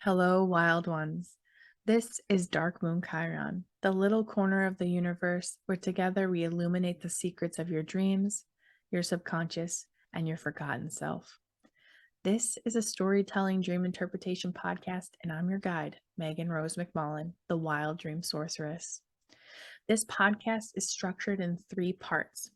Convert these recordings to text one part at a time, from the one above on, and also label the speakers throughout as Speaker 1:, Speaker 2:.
Speaker 1: Hello, wild ones. This is Dark Moon Chiron, the little corner of the universe where together we illuminate the secrets of your dreams, your subconscious, and your forgotten self. This is a storytelling dream interpretation podcast, and I'm your guide, Megan Rose McMullen, the Wild Dream Sorceress. This podcast is structured in 3 parts.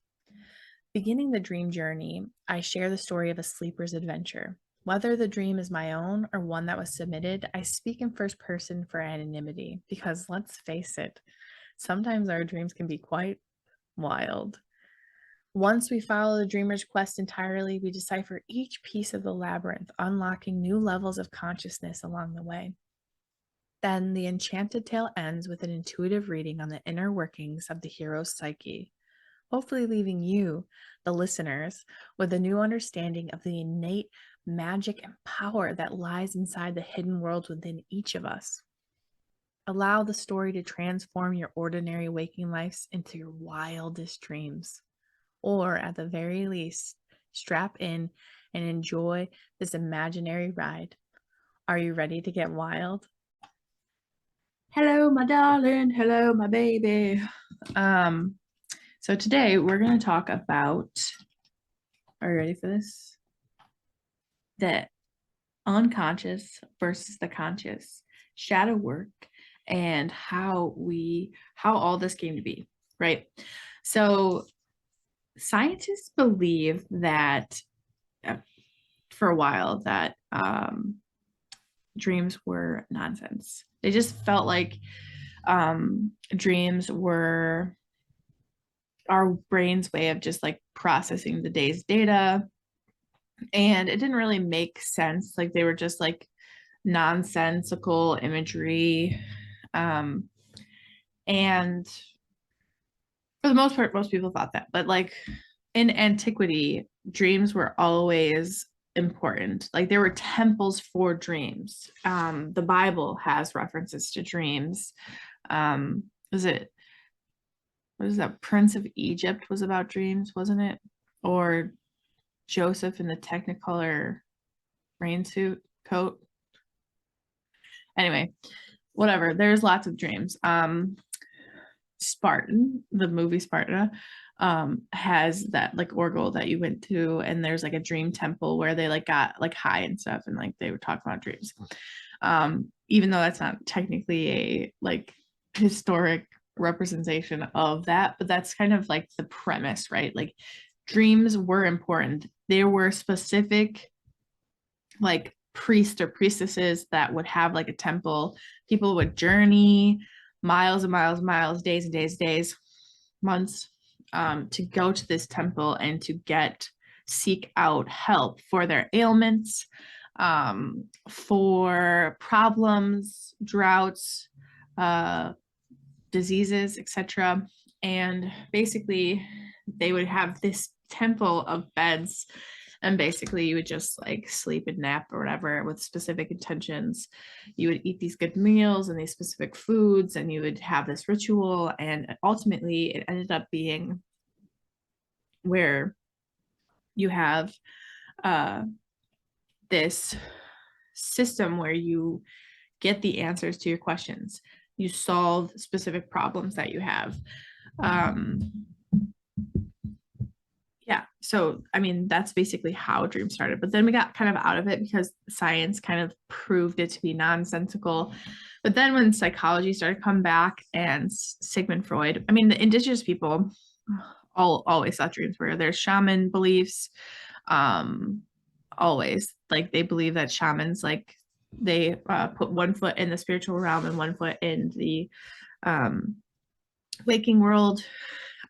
Speaker 1: Beginning the dream journey, I share the story of a sleeper's adventure. Whether the dream is my own or one that was submitted, I speak in first person for anonymity because let's face it, sometimes our dreams can be quite wild. Once we follow the dreamer's quest entirely, we decipher each piece of the labyrinth, unlocking new levels of consciousness along the way. Then the enchanted tale ends with an intuitive reading on the inner workings of the hero's psyche, hopefully leaving you, the listeners, with a new understanding of the innate magic and power that lies inside the hidden world within each of us. Allow the story to transform your ordinary waking lives into your wildest dreams. Or at the very least, strap in and enjoy this imaginary ride. Are you ready to get wild? Hello, my darling. Hello, my baby. So today we're going to talk about, are you ready for this? The unconscious versus the conscious, shadow work, and how all this came to be, right? So scientists believe that for a while that dreams were nonsense. They just felt like dreams were our brain's way of just like processing the day's data, and it didn't really make sense. Like they were just like nonsensical imagery, and for the most part most people thought that, but like in antiquity dreams were always important. Like there were temples for dreams. The Bible has references to dreams. Was it, what is that, Prince of Egypt was about dreams, wasn't it? Or Joseph in the Technicolor rain suit coat. Anyway, whatever, there's lots of dreams. Spartan, the movie Sparta, has that like orgle that you went to, and there's like a dream temple where they like got like high and stuff, and like they would talk about dreams. Even though that's not technically a like historic representation of that, but that's kind of like the premise, right? Like dreams were important. There were specific like priests or priestesses that would have like a temple. People would journey miles and miles and miles, days and days and days, months, to go to this temple and to seek out help for their ailments, for problems, droughts, diseases, etc. And basically they would have this temple of beds, and basically you would just like sleep and nap or whatever with specific intentions. You would eat these good meals and these specific foods, and you would have this ritual, and ultimately it ended up being where you have this system where you get the answers to your questions. You solve specific problems that you have. Yeah, so I mean that's basically how dreams started, but then we got kind of out of it because science kind of proved it to be nonsensical. But then when psychology started to come back, and Sigmund Freud, I mean the indigenous people always thought dreams were, their shaman beliefs, always like they believe that shamans like they put one foot in the spiritual realm and one foot in the waking world.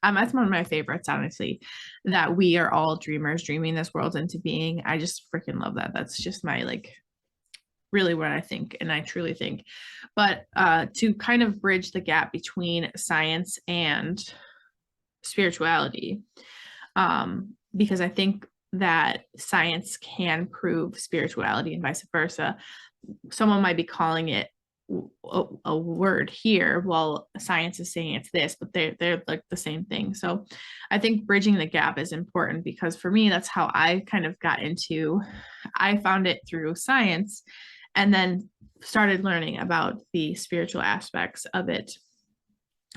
Speaker 1: That's one of my favorites, honestly, that we are all dreamers dreaming this world into being. I just freaking love that. That's just my like really what I think, and I truly think. But to kind of bridge the gap between science and spirituality, because I think that science can prove spirituality and vice versa. Someone might be calling it a word here while science is saying it's this, but they're like the same thing. So I think bridging the gap is important, because for me that's how I kind of got into, I found it through science, and then started learning about the spiritual aspects of it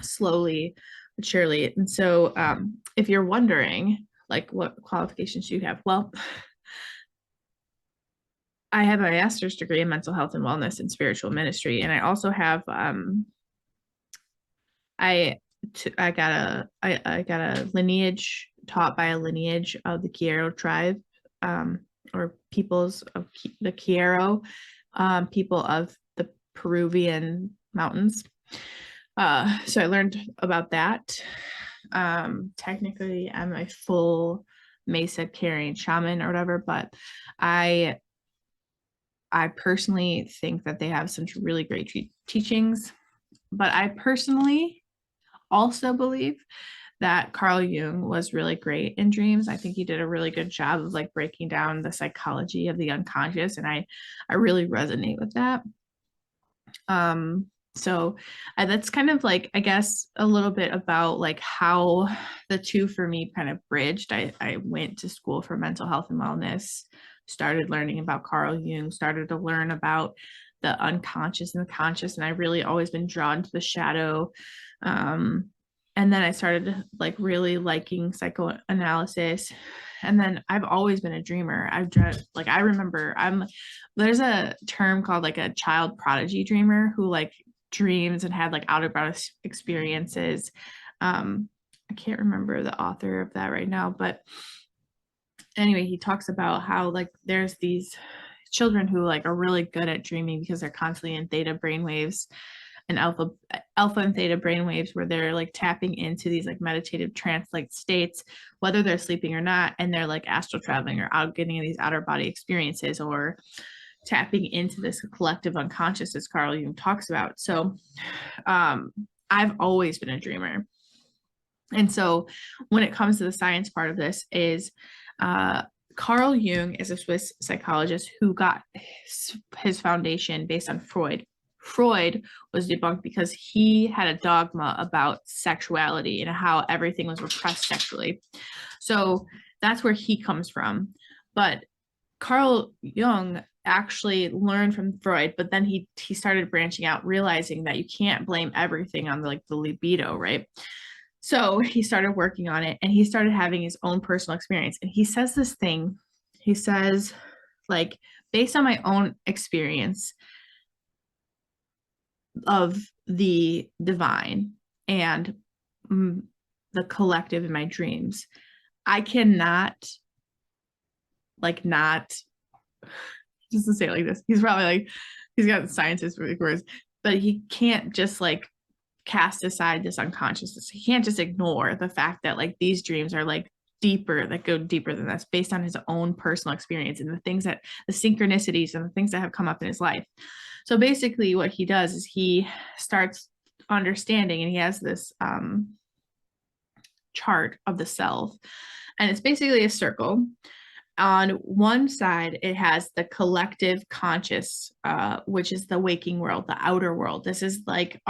Speaker 1: slowly but surely. And so if you're wondering like what qualifications you have, well, I have a master's degree in mental health and wellness and spiritual ministry, and I also have I got a lineage taught by a lineage of the Chiaro tribe, or peoples of the Chiaro, people of the Peruvian mountains. So I learned about that. Technically, I'm a full Mesa carrying shaman or whatever, but I personally think that they have some really great teachings. But I personally also believe that Carl Jung was really great in dreams. I think he did a really good job of like breaking down the psychology of the unconscious, and I really resonate with that. So that's kind of like, I guess, a little bit about like how the two for me kind of bridged. I went to school for mental health and wellness, started learning about Carl Jung, started to learn about the unconscious and the conscious, and I really always been drawn to the shadow. And then I started like really liking psychoanalysis. And then I've always been a dreamer. I remember there's a term called like a child prodigy dreamer who like dreams and had like out of body experiences. I can't remember the author of that right now, but anyway, he talks about how like there's these children who like are really good at dreaming because they're constantly in theta brainwaves and alpha and theta brainwaves, where they're like tapping into these like meditative trance like states, whether they're sleeping or not, and they're like astral traveling or out getting these outer body experiences or tapping into this collective unconscious, as Carl Jung talks about. So I've always been a dreamer. And so when it comes to the science part of this is Carl Jung is a Swiss psychologist who got his foundation based on Freud. Freud was debunked because he had a dogma about sexuality and how everything was repressed sexually. So that's where he comes from. But Carl Jung actually learned from Freud, but then he started branching out, realizing that you can't blame everything on the libido, right? So he started working on it, and he started having his own personal experience. And he says this thing, he says, like, based on my own experience of the divine and the collective in my dreams, I cannot not just to say it like this, he's probably like, he's got scientist words, but he can't just like cast aside this unconsciousness. He can't just ignore the fact that like these dreams are like deeper, that go deeper than this, based on his own personal experience and the things that the synchronicities and the things that have come up in his life. So basically what he does is he starts understanding, and he has this chart of the self, and it's basically a circle. On one side, it has the collective conscious, which is the waking world, the outer world. This is like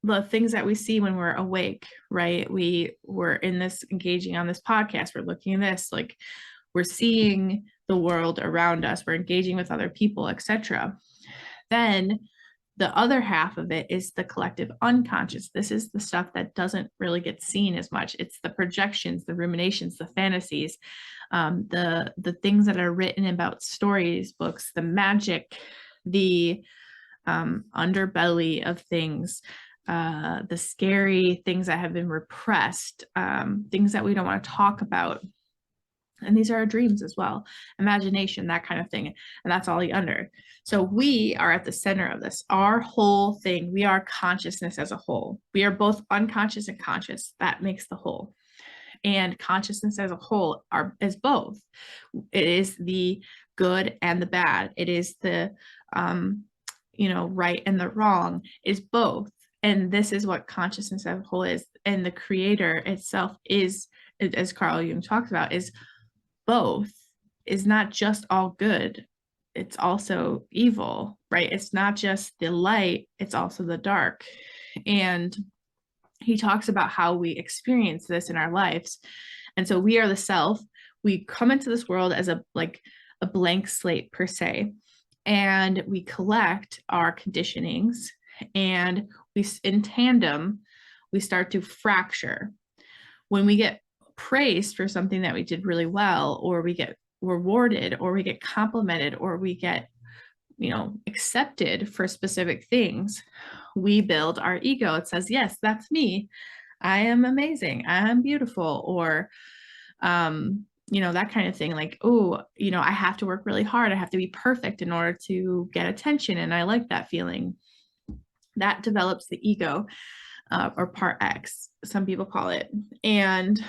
Speaker 1: the things that we see when we're awake, right? We're in this, engaging on this podcast, we're looking at this, like we're seeing the world around us, we're engaging with other people, etc. Then the other half of it is the collective unconscious. This is the stuff that doesn't really get seen as much. It's the projections, the ruminations, the fantasies, the things that are written about stories, books, the magic, the underbelly of things, the scary things that have been repressed, things that we don't want to talk about. And these are our dreams as well, imagination, that kind of thing. And that's all the under. So we are at the center of this, our whole thing. We are consciousness as a whole. We are both unconscious and conscious. That makes the whole. And consciousness as a whole is both. It is the good and the bad. It is the, right and the wrong. It is both. And this is what consciousness as a whole is. And the creator itself is, as Carl Jung talks about, is both, is not just all good, it's also evil, right? It's not just the light, it's also the dark. And he talks about how we experience this in our lives. And so we are the self. We come into this world as a blank slate per se. and we collect our conditionings, and we, in tandem, we start to fracture. When we get praised for something that we did really well, or we get rewarded, or we get complimented, or we get, accepted for specific things, we build our ego. It says, yes, that's me. I am amazing. I'm beautiful. Or, that kind of thing. Like, oh, I have to work really hard. I have to be perfect in order to get attention. And I like that feeling. That develops the ego, or part X, some people call it. And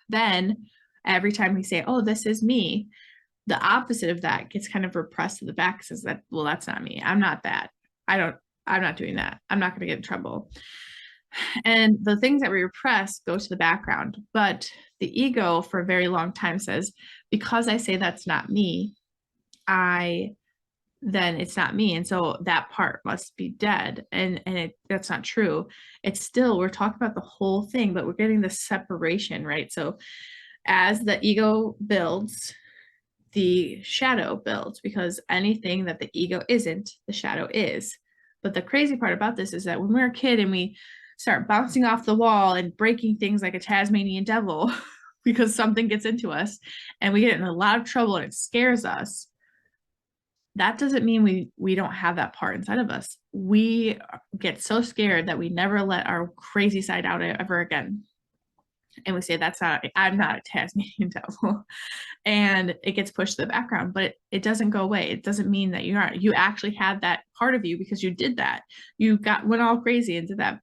Speaker 1: then every time we say, oh, this is me, the opposite of that gets kind of repressed to the back, says that, well, that's not me. I'm not that. I'm not doing that. I'm not going to get in trouble. And the things that we repress go to the background. But the ego for a very long time says, because I say that's not me, then it's not me. And so that part must be dead. And that's not true. It's still, we're talking about the whole thing, but we're getting the separation, right? So as the ego builds, the shadow builds, because anything that the ego isn't, the shadow is. But the crazy part about this is that when we're a kid and we start bouncing off the wall and breaking things like a Tasmanian devil because something gets into us and we get in a lot of trouble and it scares us, that doesn't mean we don't have that part inside of us. We get so scared that we never let our crazy side out ever again. And we say, I'm not a Tasmanian devil. And it gets pushed to the background, but it doesn't go away. It doesn't mean that you actually had that part of you because you did that. You went all crazy and did that.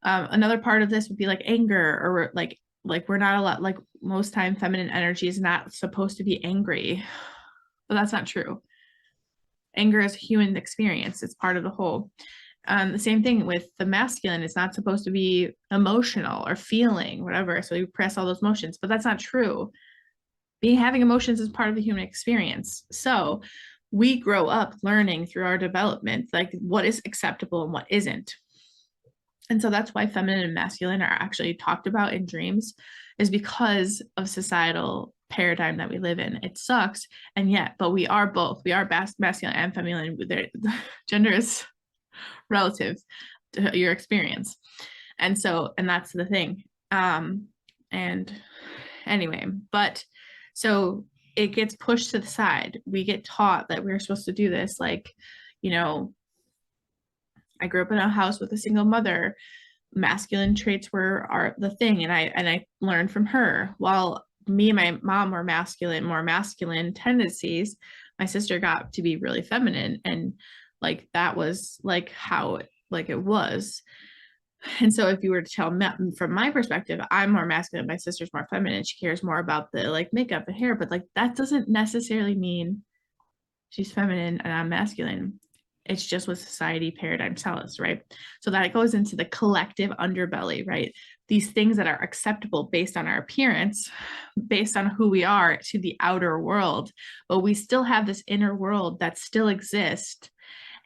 Speaker 1: Another part of this would be like anger, or like we're not allowed, like most time feminine energy is not supposed to be angry, but that's not true. Anger is a human experience. It's part of the whole. The same thing with the masculine. It's not supposed to be emotional or feeling, whatever. So you press all those emotions, but that's not true. Having emotions is part of the human experience. So we grow up learning through our development, like what is acceptable and what isn't. And so that's why feminine and masculine are actually talked about in dreams, is because of societal paradigm that we live in. It sucks. And yet, but we are both. We are masculine and feminine. Gender is relative to your experience. And that's the thing. And anyway, but so it gets pushed to the side. We get taught that we're supposed to do this. Like, I grew up in a house with a single mother. Masculine traits are the thing. And I learned from her. While me and my mom were more masculine tendencies, my sister got to be really feminine. And like, that was like how it was. And so if you were to tell me from my perspective, I'm more masculine, my sister's more feminine, she cares more about the like makeup and hair, but like that doesn't necessarily mean she's feminine and I'm masculine. It's just what society paradigm tells us, right? So that it goes into the collective underbelly, right? These things that are acceptable based on our appearance, based on who we are to the outer world, but we still have this inner world that still exists.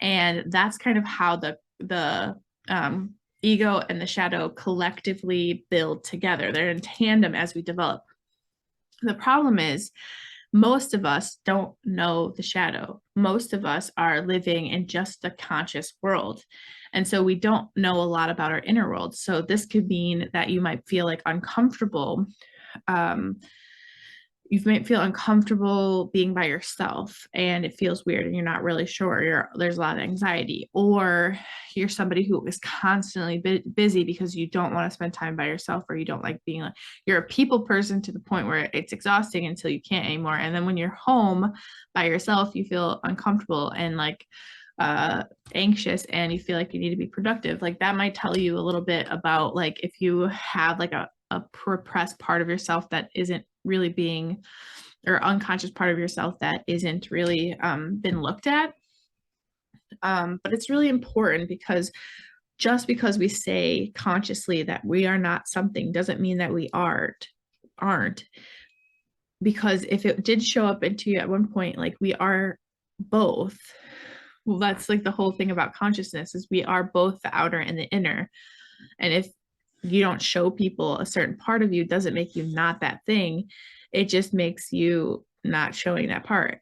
Speaker 1: And that's kind of how the ego and the shadow collectively build together. They're in tandem as we develop. The problem is most of us don't know the shadow. Most of us are living in just the conscious world. And so we don't know a lot about our inner world. So this could mean that you might feel like uncomfortable. You might feel uncomfortable being by yourself and it feels weird and you're not really sure. There's a lot of anxiety, or you're somebody who is constantly busy because you don't want to spend time by yourself, or you don't like being like, you're a people person to the point where it's exhausting until you can't anymore. And then when you're home by yourself, you feel uncomfortable and like anxious, and you feel like you need to be productive. Like that might tell you a little bit about like if you have like a repressed part of yourself that isn't really being, or unconscious part of yourself that isn't really been looked at. But it's really important, because just because we say consciously that we are not something doesn't mean that we aren't. Because if it did show up into you at one point, like we are both, well, that's like the whole thing about consciousness, is we are both the outer and the inner. And if you don't show people a certain part of you, doesn't make you not that thing. It just makes you not showing that part.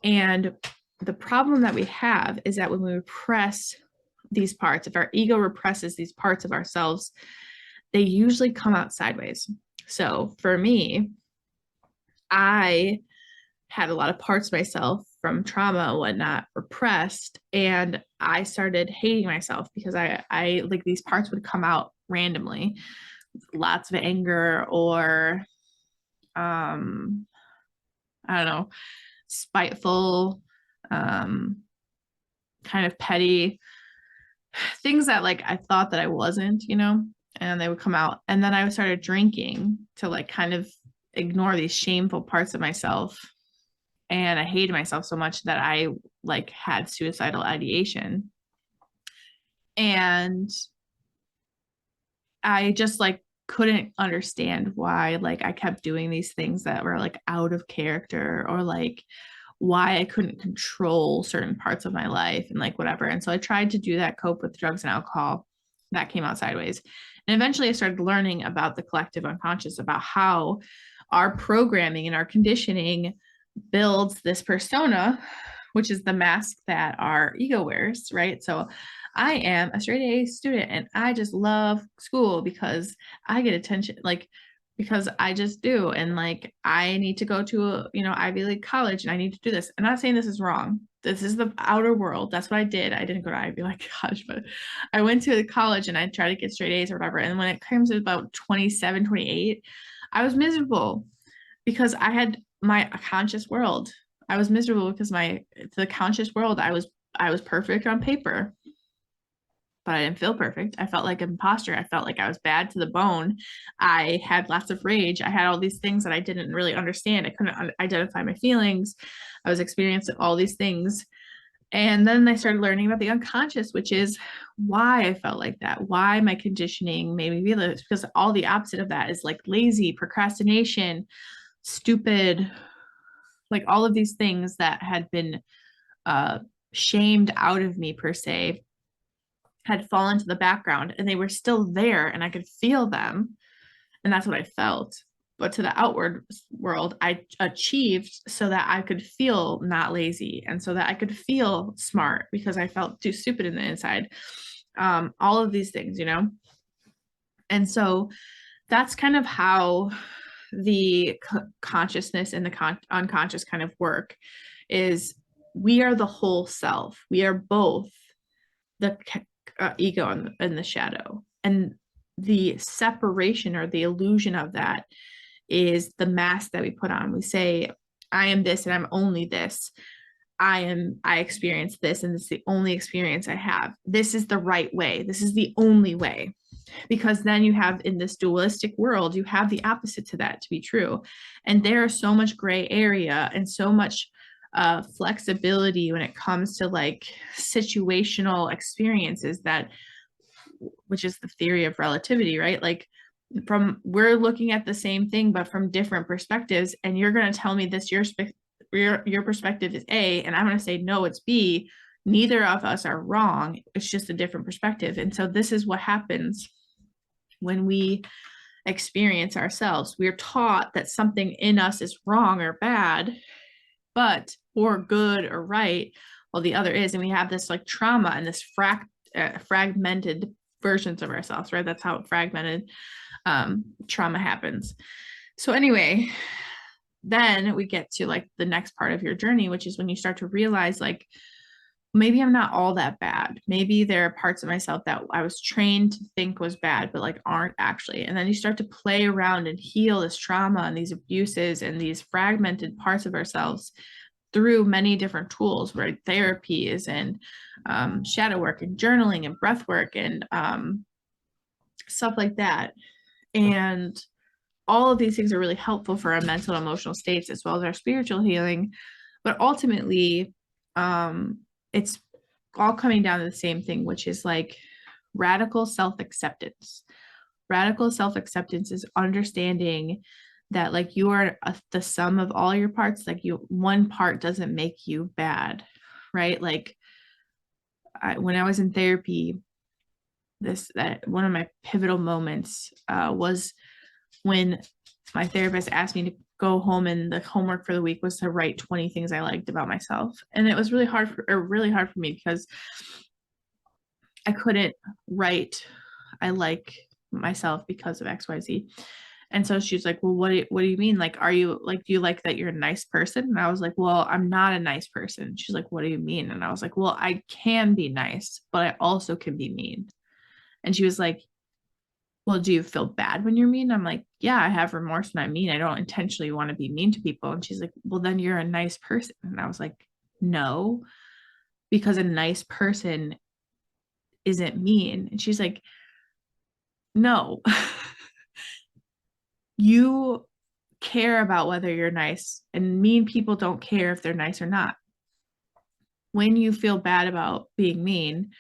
Speaker 1: And the problem that we have is that when we repress these parts, if our ego represses these parts of ourselves, they usually come out sideways. So for me, I had a lot of parts of myself from trauma and whatnot repressed, and I started hating myself because I like these parts would come out randomly, lots of anger or I don't know, spiteful, kind of petty things that like I thought that I wasn't, and they would come out. And then I started drinking to like kind of ignore these shameful parts of myself. And I hated myself so much that I like had suicidal ideation. And I just like couldn't understand why like I kept doing these things that were like out of character, or like why I couldn't control certain parts of my life and like whatever. And so I tried to do that, cope with drugs and alcohol. That came out sideways. And eventually I started learning about the collective unconscious, about how our programming and our conditioning builds this persona, which is the mask that our ego wears, right? So I am a straight A student and I just love school because I get attention, like because I just do. And like I need to go to a, Ivy League college and I need to do this. I'm not saying this is wrong. This is the outer world. That's what I did. I didn't go to Ivy League college, but I went to college and I tried to get straight A's or whatever. And when it comes to about 27, 28, I was miserable because I had my conscious world. I was miserable because the conscious world, I was perfect on paper, but I didn't feel perfect. I felt like an imposter. I felt like I was bad to the bone. I had lots of rage. I had all these things that I didn't really understand. I couldn't identify my feelings. I was experiencing all these things. And then I started learning about the unconscious, which is why I felt like that, why my conditioning made me feel this, because all the opposite of that is like lazy, procrastination, stupid, like all of these things that had been shamed out of me per se had fallen to the background, and they were still there and I could feel them, and that's what I felt. But to the outward world, I achieved so that I could feel not lazy and so that I could feel smart because I felt too stupid in the inside. All of these things, And so that's kind of how the consciousness and the unconscious kind of work. Is we are the whole self. We are both the ego and the shadow. And the separation or the illusion of that is the mask that we put on. We say, I am this and I'm only this. I experience this and it's the only experience I have. This is the right way. This is the only way. Because then you have, in this dualistic world, you have the opposite to that to be true. And there is so much gray area and so much flexibility when it comes to like situational experiences, which is the theory of relativity, right? Like we're looking at the same thing, but from different perspectives. And you're going to tell me this, your perspective is A, and I'm going to say, no, it's B. Neither of us are wrong. It's just a different perspective. And so this is what happens when we experience ourselves. We're taught that something in us is wrong or bad, or good or right, while the other is. And we have this like trauma and this fragmented versions of ourselves, right? That's how fragmented trauma happens. So anyway, then we get to like the next part of your journey, which is when you start to realize like, maybe I'm not all that bad. Maybe there are parts of myself that I was trained to think was bad, but like aren't actually. And then you start to play around and heal this trauma and these abuses and these fragmented parts of ourselves through many different tools, right? Therapies and shadow work and journaling and breath work and stuff like that. And all of these things are really helpful for our mental and emotional states as well as our spiritual healing. But ultimately, it's all coming down to the same thing, which is like radical self-acceptance. Radical self-acceptance is understanding that like you are the sum of all your parts. Like one part doesn't make you bad, right? Like when I was in therapy, that one of my pivotal moments was when my therapist asked me to go home and the homework for the week was to write 20 things I liked about myself. And it was really hard for me because I couldn't write I like myself because of XYZ. And so she's like, well, what do you mean? Like, are you like, do you like that you're a nice person? And I was like, well, I'm not a nice person. She's like, what do you mean? And I was like, well, I can be nice, but I also can be mean. And she was like, well, do you feel bad when you're mean? I'm like, yeah, I have remorse when I'm mean. I don't intentionally want to be mean to people. And she's like, well, then you're a nice person. And I was like, no, because a nice person isn't mean. And she's like, no, you care about whether you're nice, and mean people don't care if they're nice or not. When you feel bad about being mean,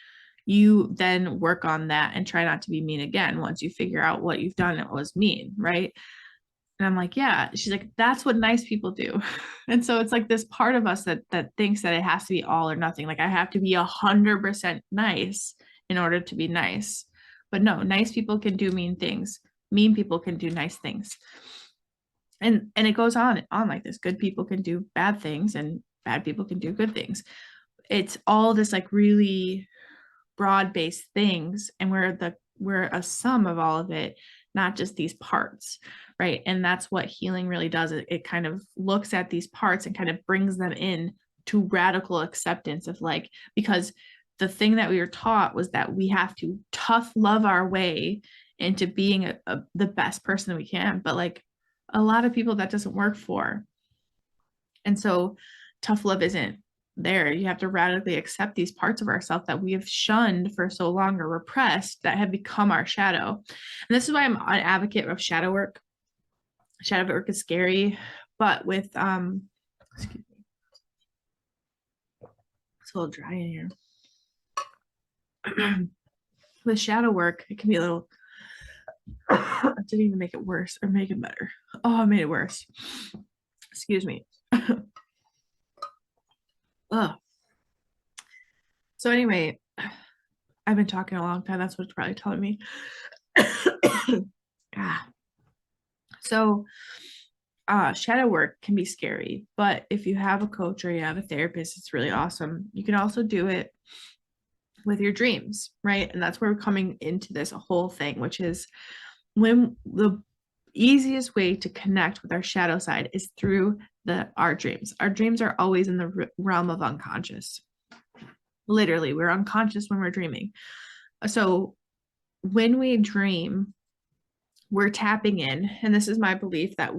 Speaker 1: you then work on that and try not to be mean again once you figure out what you've done that was mean, right? And I'm like, yeah. She's like, that's what nice people do. And so it's like this part of us that thinks that it has to be all or nothing. Like I have to be 100% nice in order to be nice. But no, nice people can do mean things. Mean people can do nice things. And it goes on and on like this. Good people can do bad things and bad people can do good things. It's all this like really broad-based things, and we're a sum of all of it, not just these parts, right? And that's what healing really does. It kind of looks at these parts and kind of brings them in to radical acceptance of like, because the thing that we were taught was that we have to tough love our way into being the best person we can, but like a lot of people that doesn't work for. And so tough love isn't there. You have to radically accept these parts of ourselves that we have shunned for so long or repressed that have become our shadow. And this is why I'm an advocate of shadow work. Shadow work is scary, but with excuse me, it's a little dry in here. With shadow work, it can be a little it didn't even make it worse or make it better. Oh, it made it worse. Excuse me. Ugh. So anyway, I've been talking a long time. That's what it's probably telling me. Ah. So shadow work can be scary, but if you have a coach or you have a therapist, it's really awesome. You can also do it with your dreams, right? And that's where we're coming into this whole thing, which is when the easiest way to connect with our shadow side is through our dreams. Our dreams are always in the realm of unconscious. Literally, we're unconscious when we're dreaming. So when we dream, we're tapping in, and this is my belief that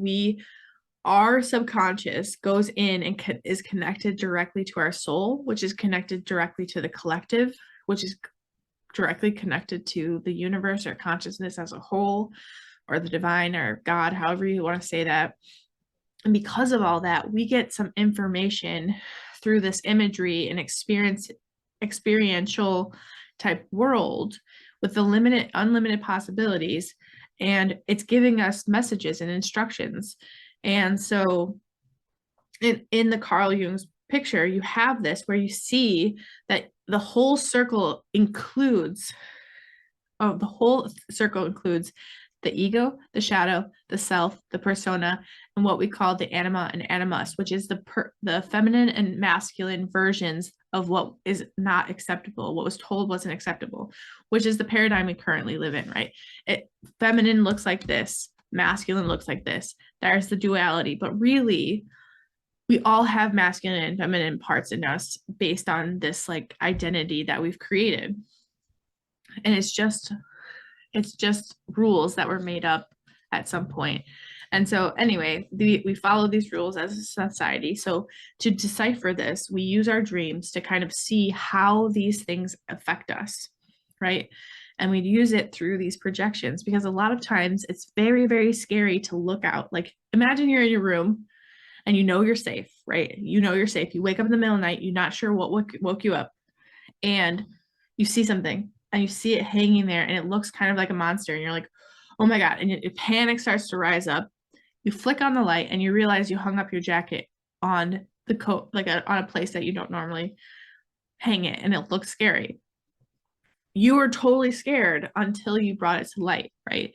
Speaker 1: our subconscious goes in and is connected directly to our soul, which is connected directly to the collective, which is directly connected to the universe or consciousness as a whole, or the divine or God, however you want to say that. And because of all that, we get some information through this imagery and experiential type world with the unlimited possibilities, and it's giving us messages and instructions. And so in the Carl Jung's picture, you have this where you see that the whole circle includes the ego, the shadow, the self, the persona, and what we call the anima and animus, which is the feminine and masculine versions of what is not acceptable, what was told wasn't acceptable, which is the paradigm we currently live in, right? Feminine looks like this, masculine looks like this. There's the duality, but really, we all have masculine and feminine parts in us based on this like identity that we've created. And it's just rules that were made up at some point. And so anyway, we follow these rules as a society. So to decipher this, we use our dreams to kind of see how these things affect us, right? And we use it through these projections, because a lot of times it's very, very scary to look out. Like imagine you're in your room and you know you're safe, right? You know you're safe. You wake up in the middle of the night, you're not sure what woke you up, and you see something and you see it hanging there and it looks kind of like a monster, and you're like, oh my God. And your panic starts to rise up. You flick on the light and you realize you hung up your jacket on the coat, like on a place that you don't normally hang it, and it looks scary. You were totally scared until you brought it to light, right?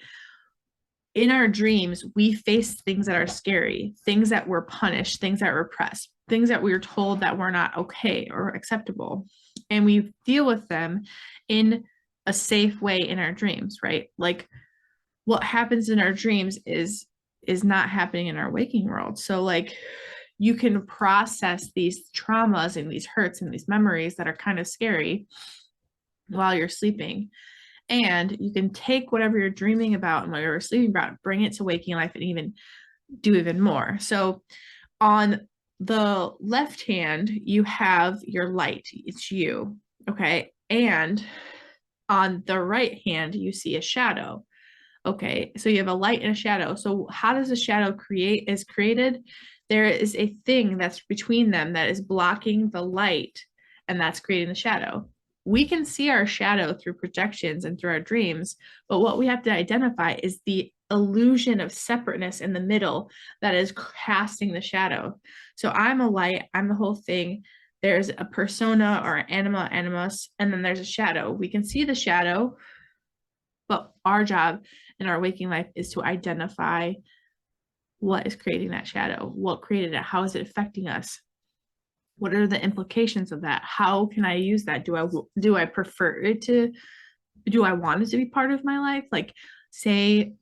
Speaker 1: in our dreams, we face things that are scary, things that were punished, things that were repressed, things that we were told that were not okay or acceptable. And we deal with them in a safe way in our dreams, right? Like what happens in our dreams is not happening in our waking world. So like you can process these traumas and these hurts and these memories that are kind of scary while you're sleeping. And you can take whatever you're dreaming about and what you're sleeping about, bring it to waking life and even do even more. So on the left hand, you have your light. It's you. Okay. And on the right hand, you see a shadow. Okay. So you have a light and a shadow. So how does a shadow is created? There is a thing that's between them that is blocking the light, and that's creating the shadow. We can see our shadow through projections and through our dreams, but what we have to identify is the illusion of separateness in the middle that is casting the shadow. So I'm a light, I'm the whole thing. There's a persona or anima, animus, and then there's a shadow. We can see the shadow, but our job in our waking life is to identify what is creating that shadow, what created it, how is it affecting us, what are the implications of that, how can I use that, do I prefer it to, do I want it to be part of my life? Like say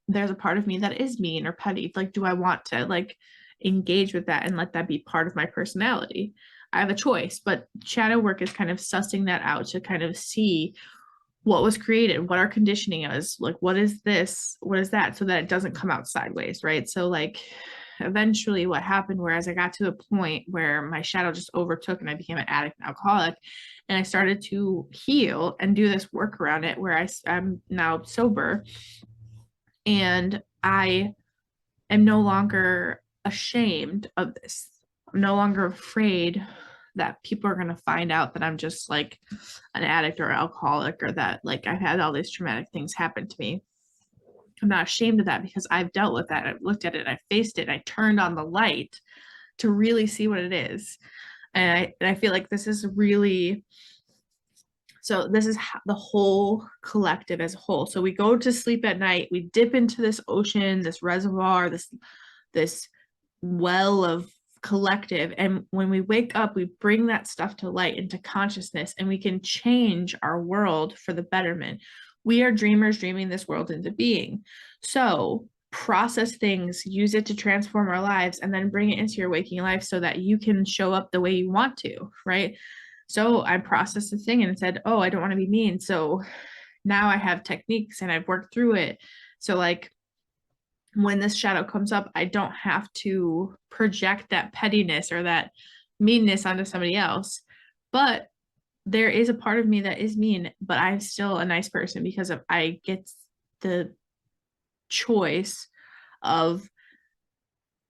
Speaker 1: there's a part of me that is mean or petty, like do I want to like engage with that and let that be part of my personality? I have a choice, but shadow work is kind of sussing that out to kind of see what was created, what our conditioning is, like what is this, what is that, so that it doesn't come out sideways, right? So like eventually what happened, whereas I got to a point where my shadow just overtook and I became an addict and alcoholic, and I started to heal and do this work around it where I'm now sober, and I am no longer ashamed of this. I'm no longer afraid that people are going to find out that I'm just like an addict or alcoholic, or that like I've had all these traumatic things happen to me. I'm not ashamed of that because I've dealt with that. I've looked at it, I faced it, I turned on the light to really see what it is. And I feel like this is really, so this is the whole collective as a whole. So we go to sleep at night, we dip into this ocean, this reservoir, this well of collective, and when we wake up we bring that stuff to light into consciousness, and we can change our world for the betterment. We are dreamers dreaming this world into being. So process things, use it to transform our lives, and then bring it into your waking life so that you can show up the way you want to, right? So I processed the thing and said, oh, I don't want to be mean, so now I have techniques and I've worked through it. So like when this shadow comes up, I don't have to project that pettiness or that meanness onto somebody else. But there is a part of me that is mean, but I'm still a nice person because I get the choice of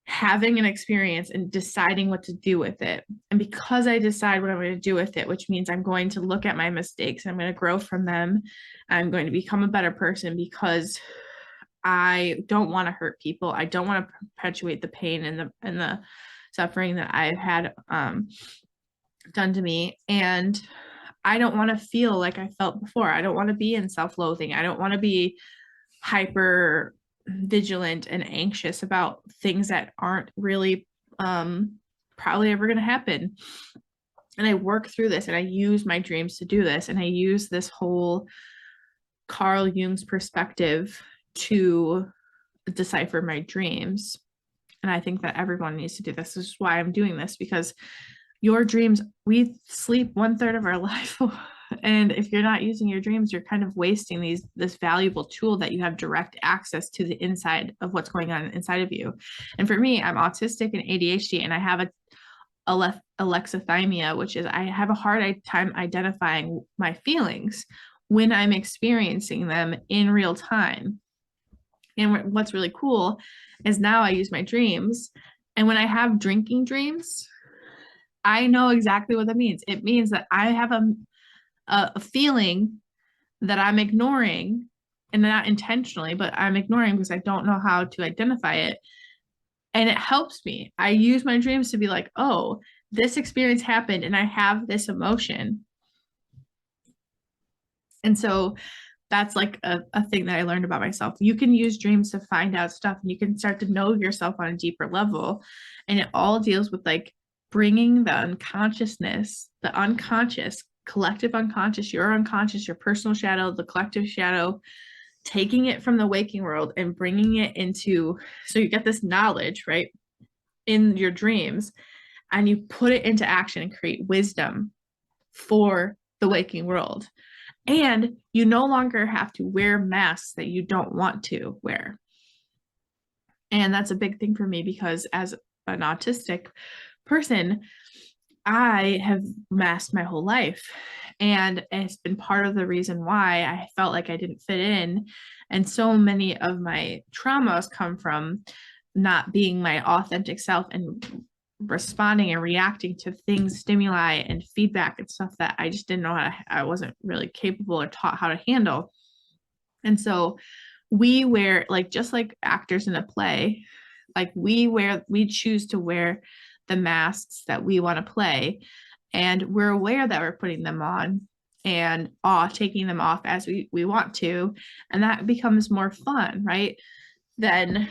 Speaker 1: having an experience and deciding what to do with it. And because I decide what I'm going to do with it, which means I'm going to look at my mistakes and I'm going to grow from them, I'm going to become a better person because I don't want to hurt people. I don't want to perpetuate the pain and the suffering that I've had done to me. And I don't want to feel like I felt before. I don't want to be in self-loathing. I don't want to be hyper vigilant and anxious about things that aren't really probably ever going to happen. And I work through this, and I use my dreams to do this. And I use this whole Carl Jung's perspective to decipher my dreams. And I think that everyone needs to do this. This is why I'm doing this, because your dreams, we sleep 1/3 of our life. And if you're not using your dreams, you're kind of wasting this valuable tool that you have direct access to the inside of what's going on inside of you. And for me, I'm autistic and ADHD, and I have alexithymia, which is I have a hard time identifying my feelings when I'm experiencing them in real time. And what's really cool is now I use my dreams. And when I have drinking dreams, I know exactly what that means. It means that I have a feeling that I'm ignoring, and not intentionally, but I'm ignoring because I don't know how to identify it. And it helps me. I use my dreams to be like, oh, this experience happened and I have this emotion. And so that's like a thing that I learned about myself. You can use dreams to find out stuff, and you can start to know yourself on a deeper level. And it all deals with like bringing the unconsciousness, the unconscious, collective unconscious, your personal shadow, the collective shadow, taking it from the waking world and bringing it into, so you get this knowledge, right, in your dreams, and you put it into action and create wisdom for the waking world. And you no longer have to wear masks that you don't want to wear. And that's a big thing for me, because as an autistic person, I have masked my whole life. And it's been part of the reason why I felt like I didn't fit in. And so many of my traumas come from not being my authentic self and responding and reacting to things, stimuli, and feedback and stuff that I just didn't know how to, I wasn't really capable or taught how to handle. And so we wear, like, just like actors in a play, like we choose to wear the masks that we want to play, and we're aware that we're putting them on and taking them off as we want to, and that becomes more fun, right, than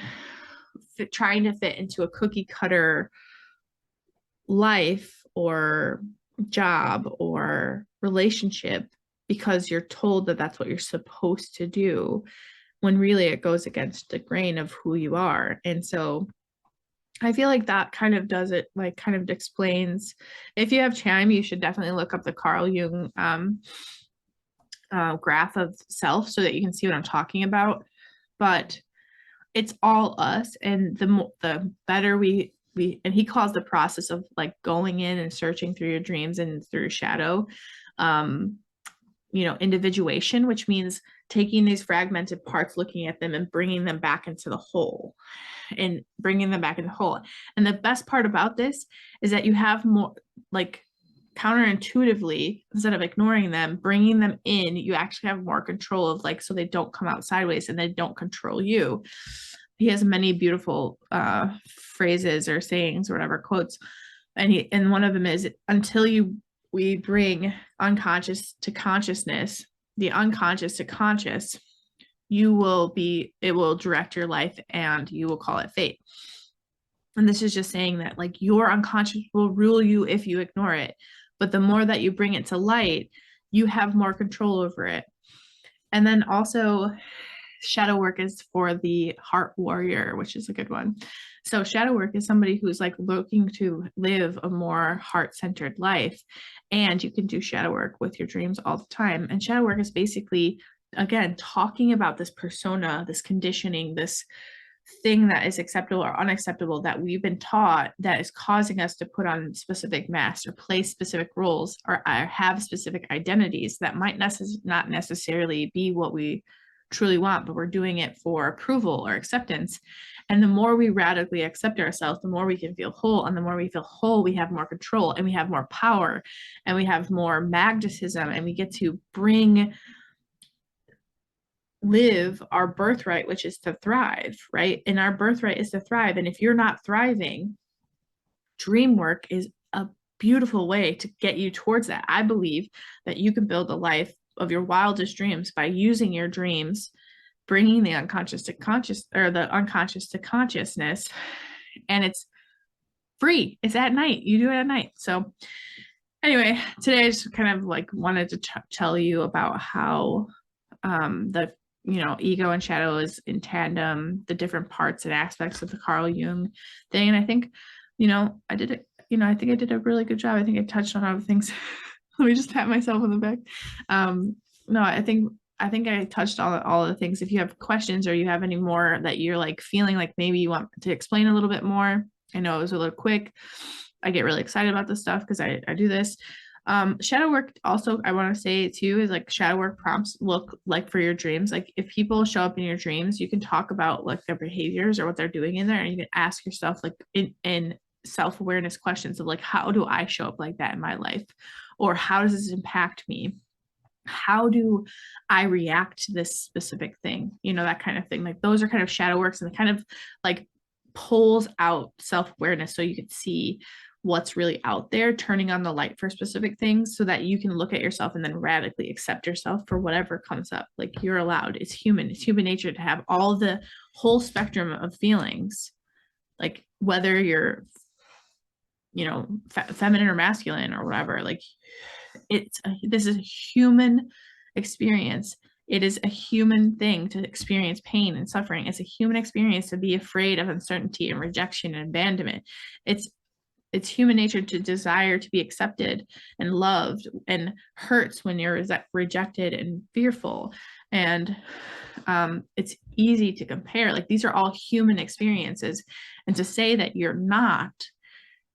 Speaker 1: trying to fit into a cookie cutter life or job or relationship because you're told that that's what you're supposed to do, when really it goes against the grain of who you are. And so I feel like that kind of does it, like kind of explains. If you have time, you should definitely look up the Carl Jung graph of self so that you can see what I'm talking about. But it's all us, and the better we and he calls the process of like going in and searching through your dreams and through your shadow, individuation, which means taking these fragmented parts, looking at them and bringing them back into the whole. And the best part about this is that you have more, like, counterintuitively, instead of ignoring them, bringing them in, you actually have more control of, like, so they don't come out sideways and they don't control you. He has many beautiful phrases or sayings or whatever, quotes, and one of them is, until we bring unconscious to consciousness, the unconscious to conscious, it will direct your life and you will call it fate. And this is just saying that, like, your unconscious will rule you if you ignore it, but the more that you bring it to light, you have more control over it. And then also, shadow work is for the heart warrior, which is a good one. So shadow work is somebody who's like looking to live a more heart-centered life, and you can do shadow work with your dreams all the time. And shadow work is basically, again, talking about this persona, this conditioning, this thing that is acceptable or unacceptable that we've been taught, that is causing us to put on specific masks or play specific roles or have specific identities that might not necessarily be what we truly want, but we're doing it for approval or acceptance. And the more we radically accept ourselves, the more we can feel whole. And the more we feel whole, we have more control and we have more power and we have more magnetism, and we get to live our birthright, which is to thrive, right? And our birthright is to thrive. And if you're not thriving, dream work is a beautiful way to get you towards that. I believe that you can build a life of your wildest dreams by using your dreams, bringing the unconscious to conscious, or the unconscious to consciousness. And it's free. It's at night. You do it at night. So anyway, today I just kind of like wanted to tell you about how the ego and shadow is in tandem, the different parts and aspects of the Carl Jung thing. And I think, I did it, I think I did a really good job. I think I touched on all the things. Let me just pat myself on the back. No, I think I touched all of the things. If you have questions or you have any more that you're like feeling like maybe you want to explain a little bit more, I know it was a little quick. I get really excited about this stuff because I do this. Shadow work also, I want to say too, is like shadow work prompts look like for your dreams. Like if people show up in your dreams, you can talk about like their behaviors or what they're doing in there, and you can ask yourself like in self-awareness questions of like, how do I show up like that in my life? Or how does this impact me? How do I react to this specific thing? That kind of thing. Like those are kind of shadow works, and it kind of like pulls out self-awareness so you can see what's really out there, turning on the light for specific things so that you can look at yourself and then radically accept yourself for whatever comes up. Like, you're allowed. It's human nature to have all the whole spectrum of feelings, like whether you're, feminine or masculine or whatever. Like, this is a human experience. It is a human thing to experience pain and suffering. It's a human experience to be afraid of uncertainty and rejection and abandonment. It's human nature to desire to be accepted and loved, and hurts when you're rejected and fearful. And it's easy to compare. Like, these are all human experiences. And to say that you're not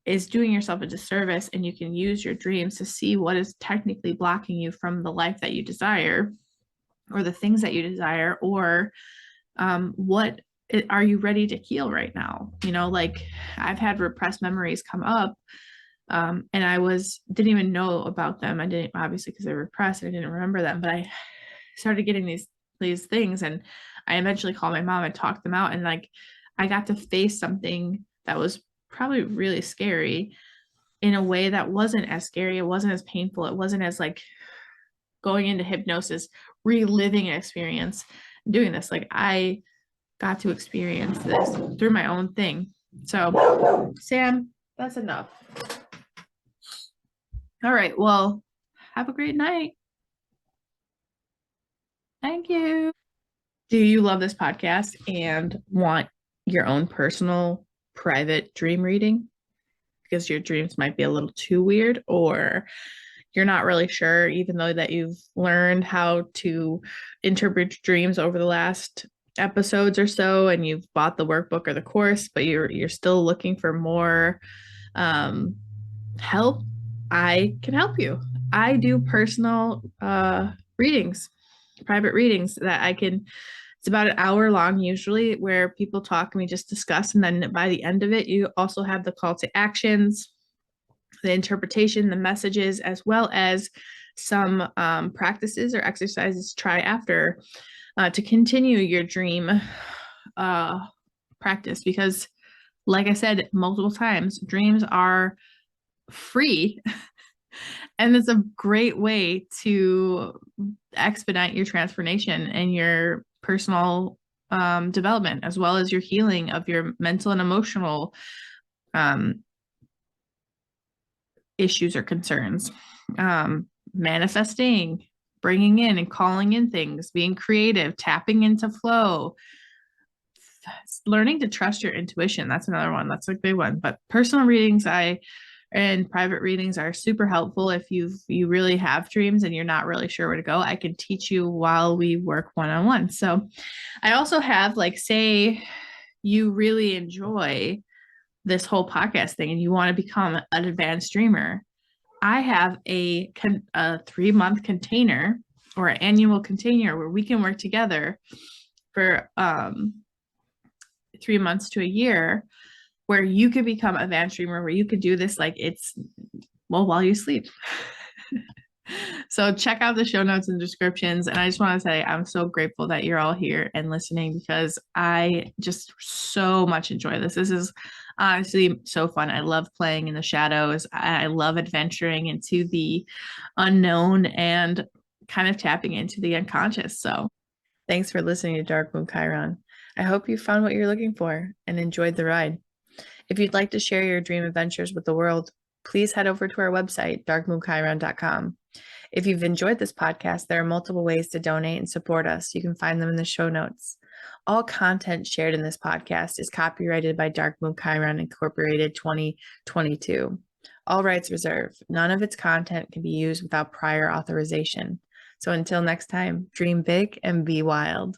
Speaker 1: is doing yourself a disservice. And you can use your dreams to see what is technically blocking you from the life that you desire, or the things that you desire, or what are you ready to heal right now? Like, I've had repressed memories come up, and I didn't even know about them. I didn't, obviously, because they're repressed, I didn't remember them, but I started getting these things, and I eventually called my mom and talked them out, and like, I got to face something that was probably really scary in a way that wasn't as scary. It wasn't as painful. It wasn't as like going into hypnosis, reliving an experience, doing this. Like, I got to experience this through my own thing. So, Sam, that's enough. All right. Well, have a great night. Thank you. Do you love this podcast and want your own personal private dream reading? Because your dreams might be a little too weird, or you're not really sure, even though that you've learned how to interpret dreams over the last episodes or so, and you've bought the workbook or the course, but you're still looking for more help. I can help you. I do personal readings, private readings that it's about an hour long usually, where people talk and we just discuss, and then by the end of it, you also have the call to actions, the interpretation, the messages, as well as some practices or exercises to try after, to continue your dream practice. Because, like I said multiple times, dreams are free and it's a great way to expedite your transformation and your personal development, as well as your healing of your mental and emotional issues or concerns. Manifesting, bringing in and calling in things, being creative, tapping into flow, learning to trust your intuition. That's another one. That's a big one. But personal readings and private readings are super helpful if you really have dreams and you're not really sure where to go. I can teach you while we work one-on-one. So I also have, like, say you really enjoy this whole podcast thing and you want to become an advanced dreamer, I have a 3-month container, or an annual container, where we can work together for 3 months to a year, where you could become an advanced dreamer, where you could do this like while you sleep. So check out the show notes and descriptions. And I just want to say I'm so grateful that you're all here and listening, because I just so much enjoy this. This is honestly so fun. I love playing in the shadows. I love adventuring into the unknown and kind of tapping into the unconscious. So thanks for listening to Dark Moon Chiron. I hope you found what you're looking for and enjoyed the ride. If you'd like to share your dream adventures with the world, please head over to our website, darkmoonchiron.com. If you've enjoyed this podcast, there are multiple ways to donate and support us. You can find them in the show notes. All content shared in this podcast is copyrighted by Dark Moon Chiron Incorporated 2022. All rights reserved. None of its content can be used without prior authorization. So until next time, dream big and be wild.